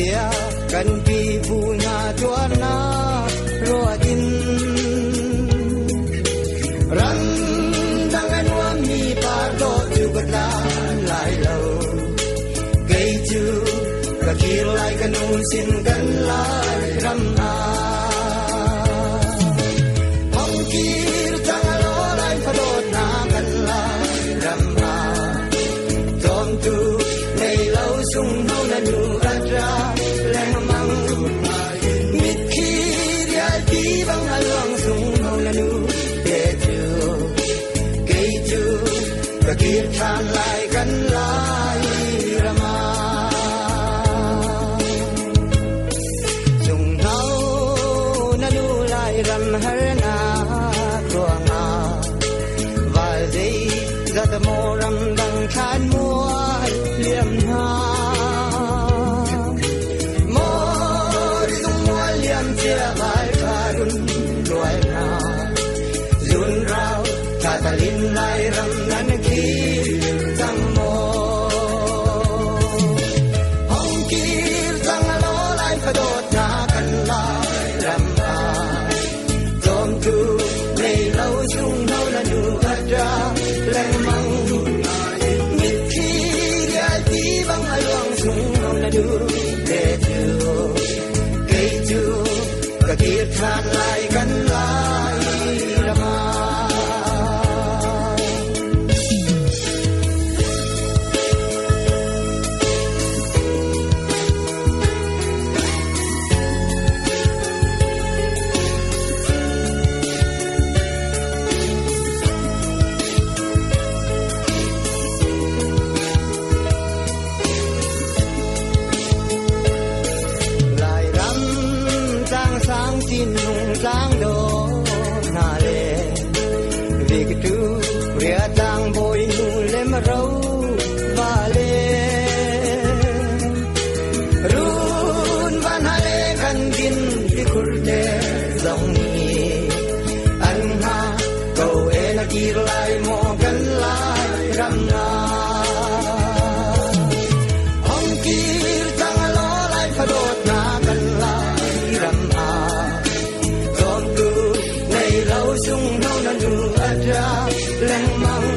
sia kan pi punya tuana roatin ran dangan wami pardo juga lai lau gay chu kakir lai kanun sin kan lai ram a hong kir tangalo lai padot na kan lai ram a tom tu nei lau sung hau na nu atra leng mang mit kir ya ti bang along sung hau na nu de chu gay chu kakir than lai kan lai ram a ram harna kruanga vai dei zat moram dang khan mua liam na mori dung mua liam chia vai karun loai na zun rao katalin lai ram nan ki tang mo hong kir tang lo lai padot na kan lai ram tu nei lau chung hau na nu atra leng mang mit khi dia ti bang along chung hau na nu de tu kei tu ka kir than lai kan lai rama tin nung sang do na le vi tu ria tang boy nu le ma ro va le run van hale kan din ti khur de dong ni an ha ko e na ki lai mo kan lai ram na hong kir tang lo lai phadot na kan lai ram a sung hau na nu atra leng mang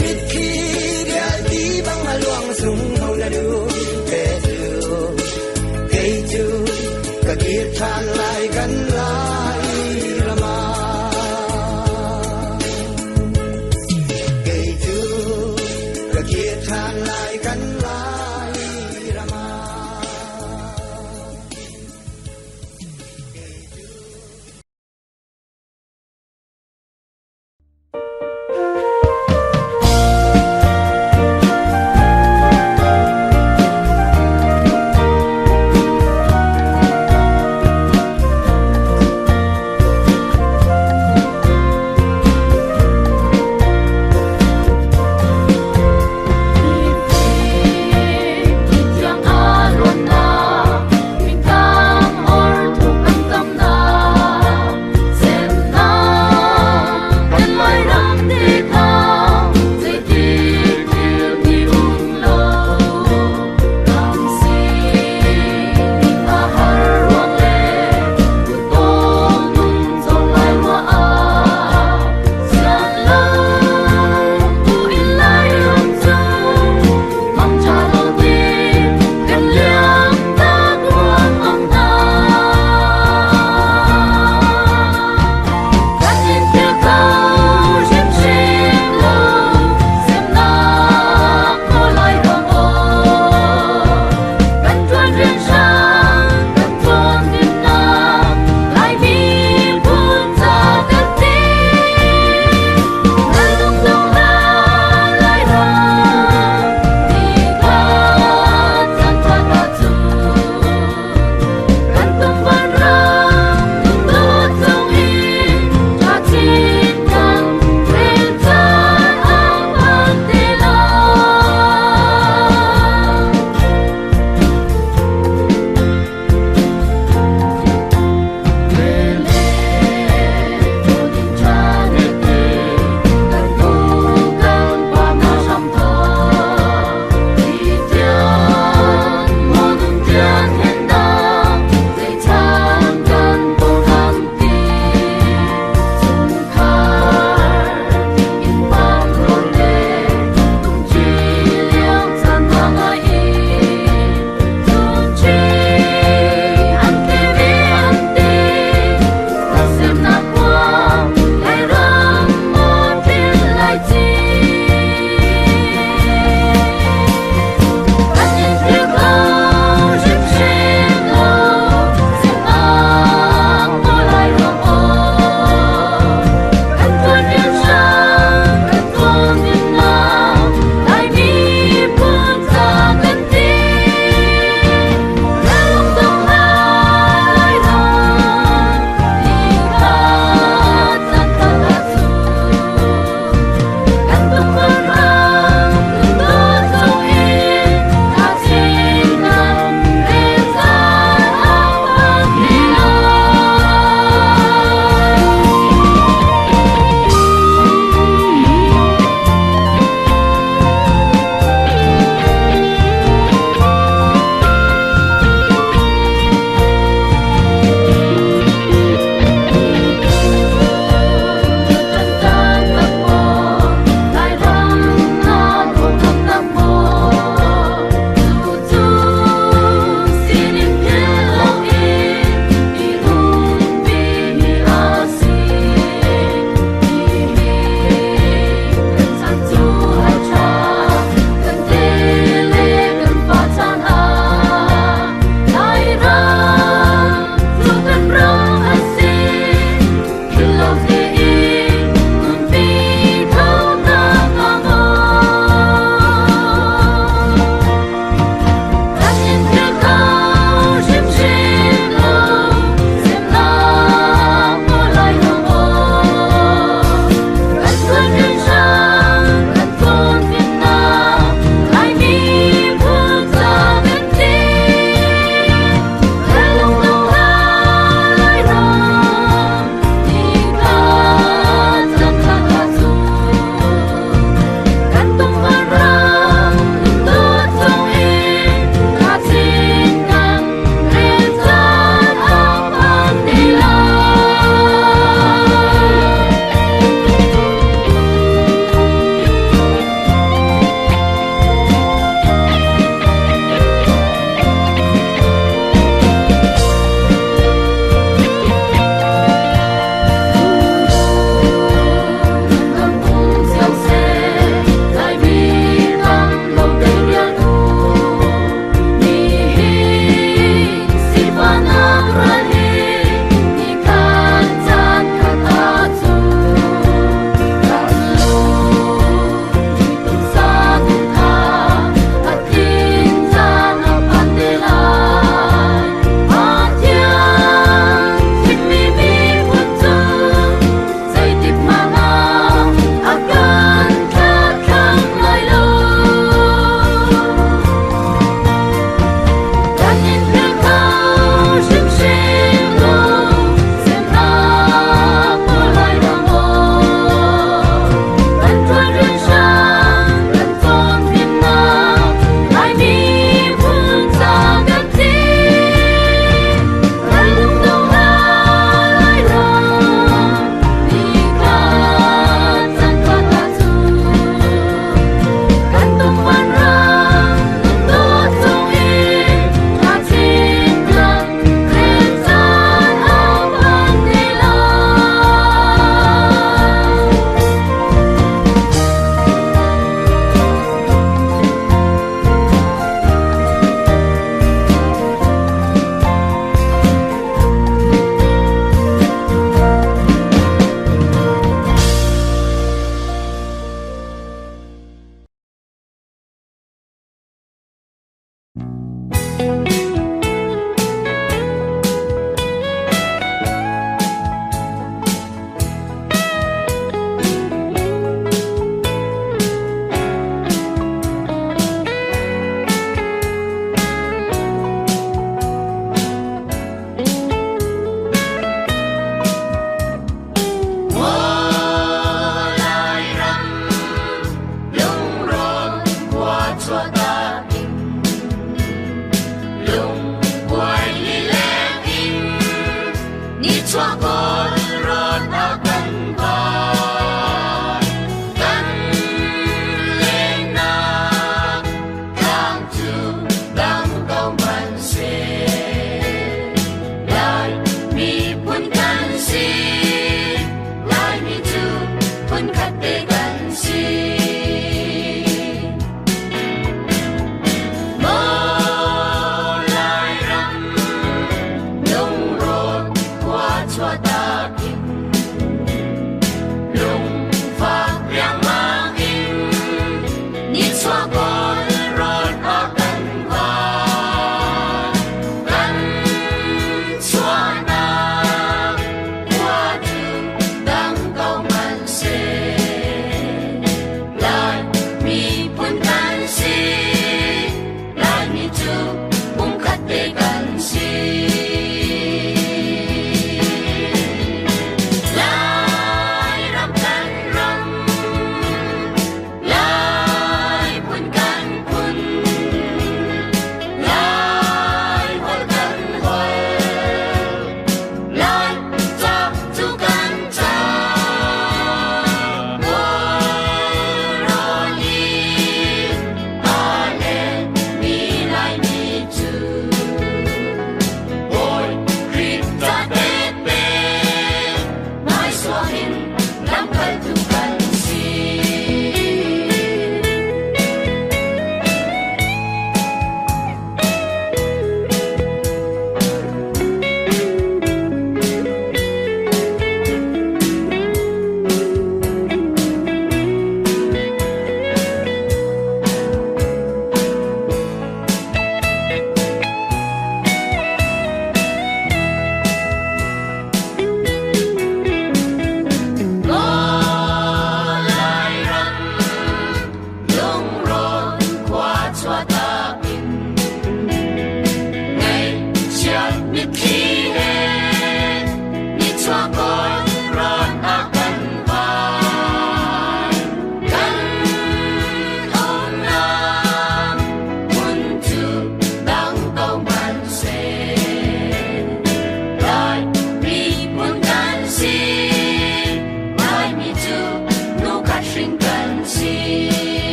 mit khi dia ti bang along sung hau na nu pe tu kei chu ka kir than lai kan lai rama kei chu ka kir than lai kan lai rama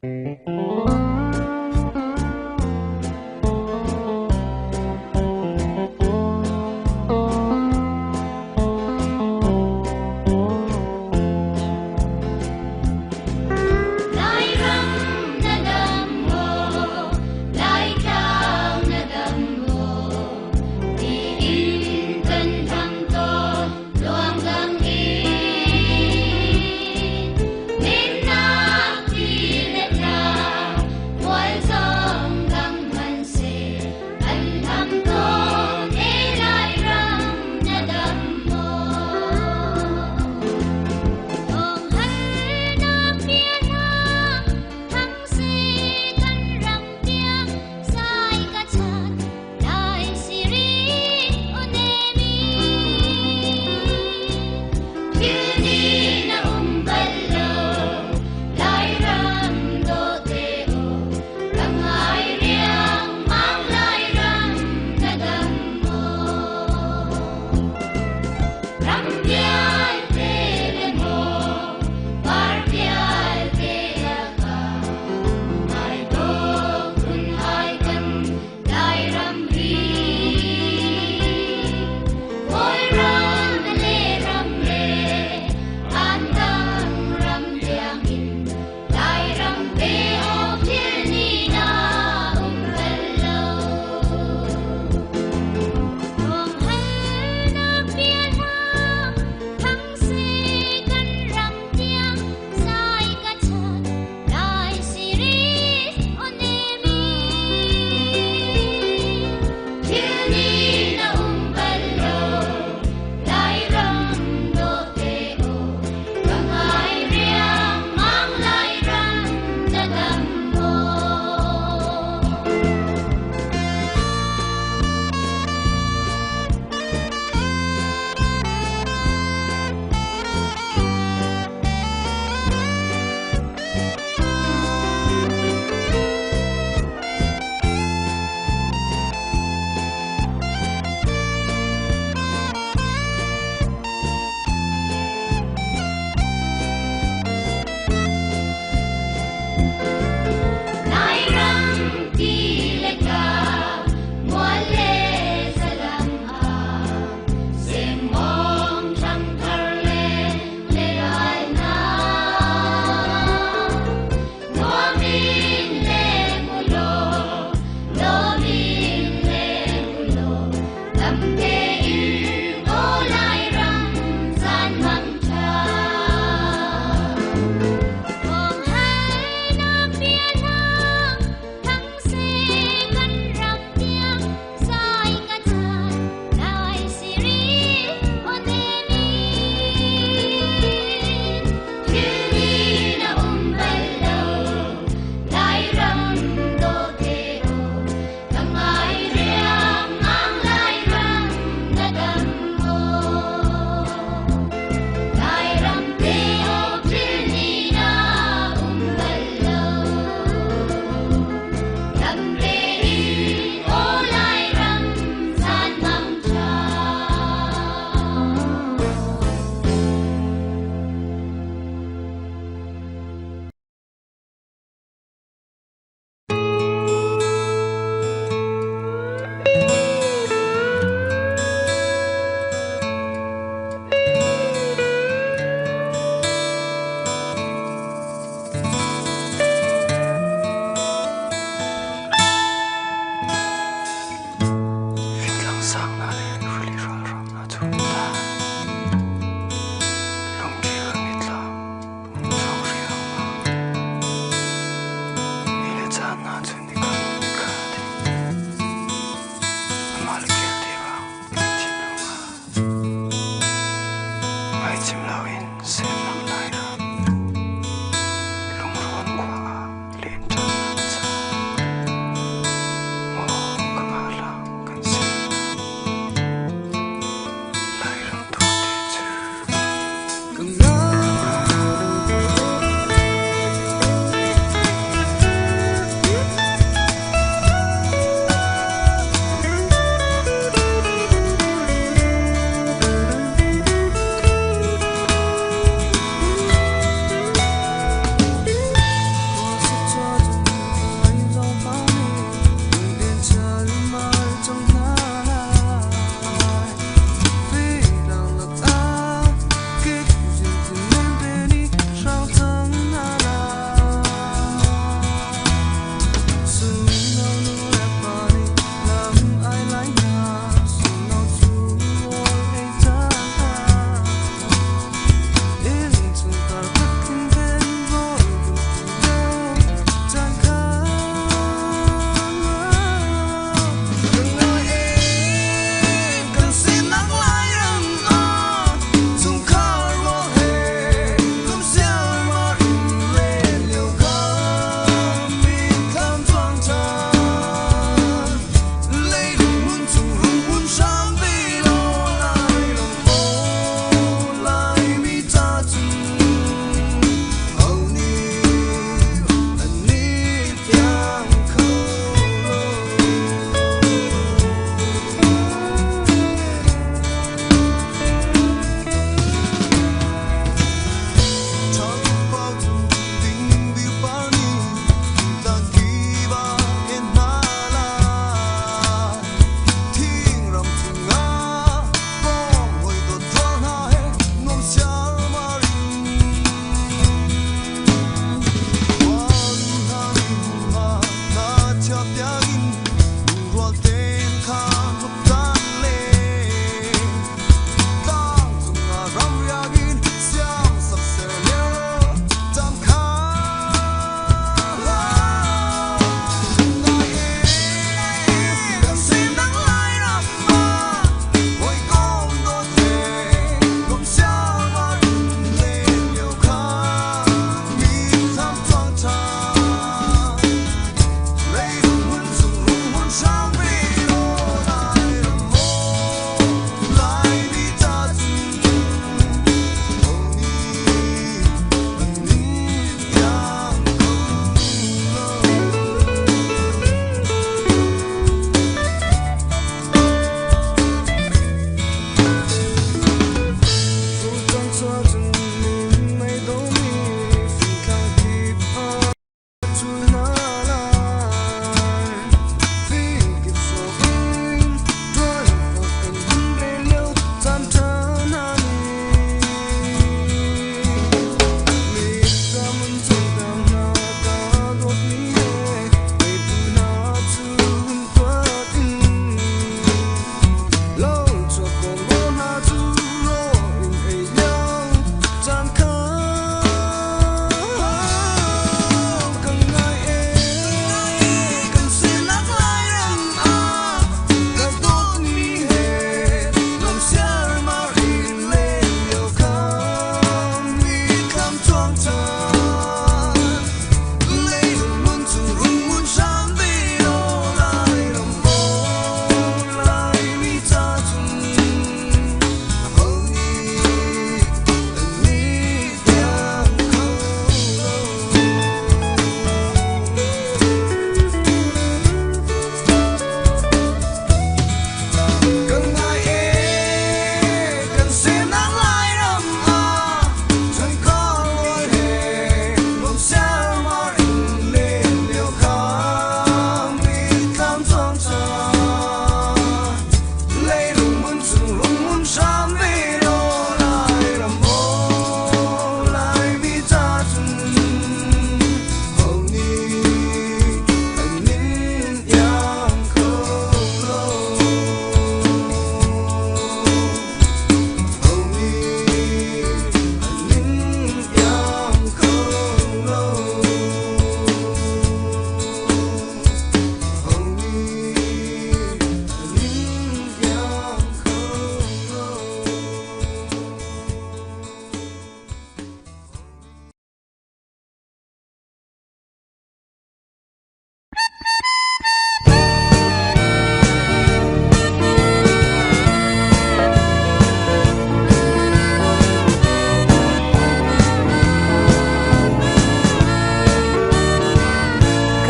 Hãy subscribe cho kênh Ghiền Mì Gõ để không bỏ lỡ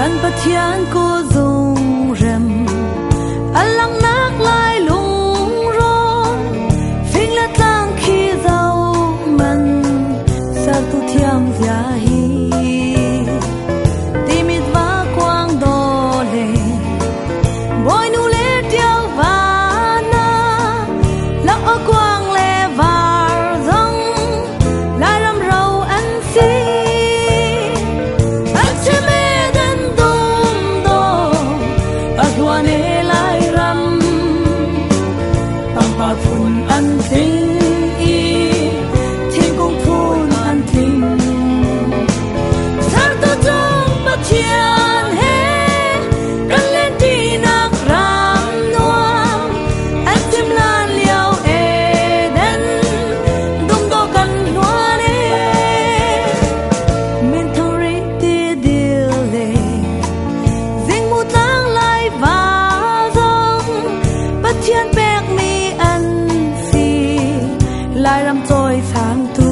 กันปะเทียนก็ทรงเรมอลังนักลายลงร้อนฟิงและตั้งขี้เจ้ามันสักตุเทียมยาฮีตีมิดว่ากวางดอเลบอยนูเลเดียววานาลักเอากวางเลวาซงลายรำเราอันซีอันเชเมดันดมโดอักวาเนลายรำปังปากฝุ่นอันทิ้งอีทิ้งคงพูนอันทิ้งสักตัวจงปะเทียนเฮกันเล่นที่นักรำนวมอันทิมลานเลี้ยวเอเดนดุมโตกันนัวเนมินทองริตีดิลเลซิงมูตั้งลายฟ้าซงปะเทียนแบกมีอันซีลายรำจอยสางตู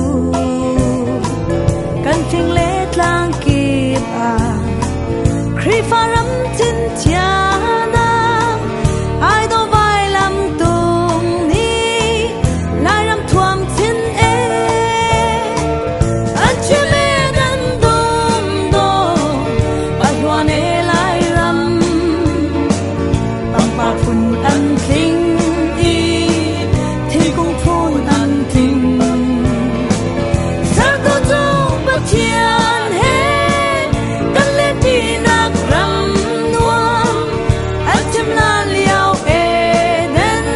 กันเพียงเล็ดลางกีบอาครีฟ้ารำจินเทียนาไอดอลใบลำตุงนี้ลายรำท่วมจินเออันเชเมดันดุมโดปัจจุบันเอลายรำปังปากฝุ่นอันทิ้งอีทิ้งคงพูนอันทิ้งสักตัวจงปะเทียนเฮกันเล่นที่นักรำนวมอันทิมลานเลี้ยวเอเดน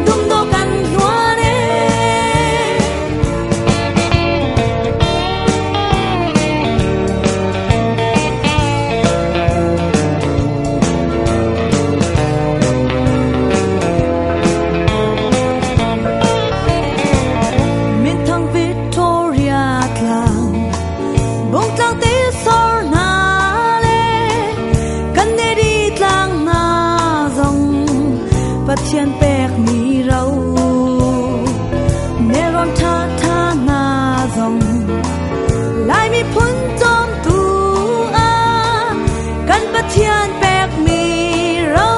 ดุมโตกันนัวเนมินทางวิกตอเรียกลางบงจางตีสอร์นาเลกันเนดีตลางนาซงปะเทียนแปกมีเราเนรอนท่าท่านาซงลายมีพ้นจอมตัวกันปะเทียนแปกมีเรา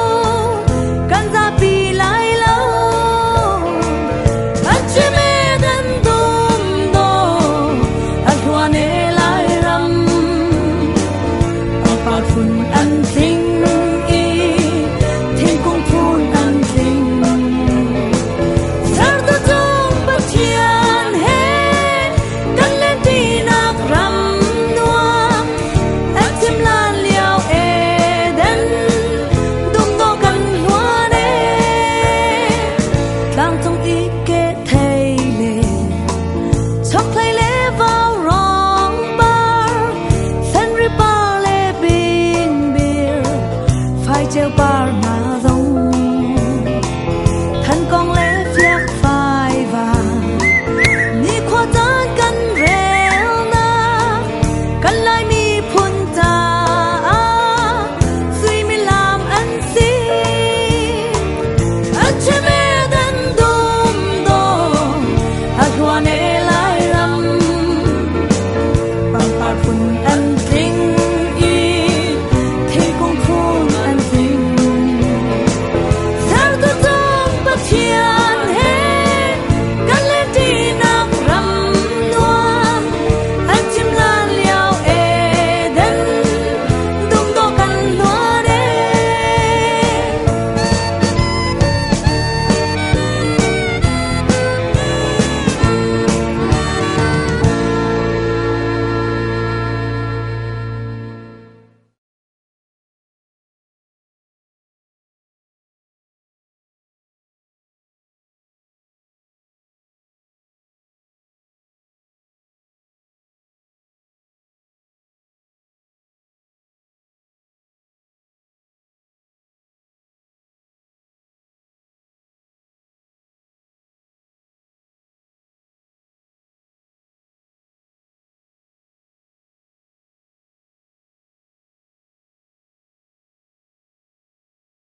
กันจะปีลายเล่าอันเชเมดันดุมโดอักวาเนลายรำปังปากฝุ่นอันทิ้งอีทิ้งคงพูนอันทิ้งสักตัวจงปะเทียนเฮกันเล่นที่นักรำนวมอันทิมลานเลี้ยวเอเดนดุมโตกันนัวเนกลางทงอีเกตเทเลชอบเพลย์เลวาวร้องบาร์เซนริบาเลบิงเบียร์ไฟเจลบาร์มา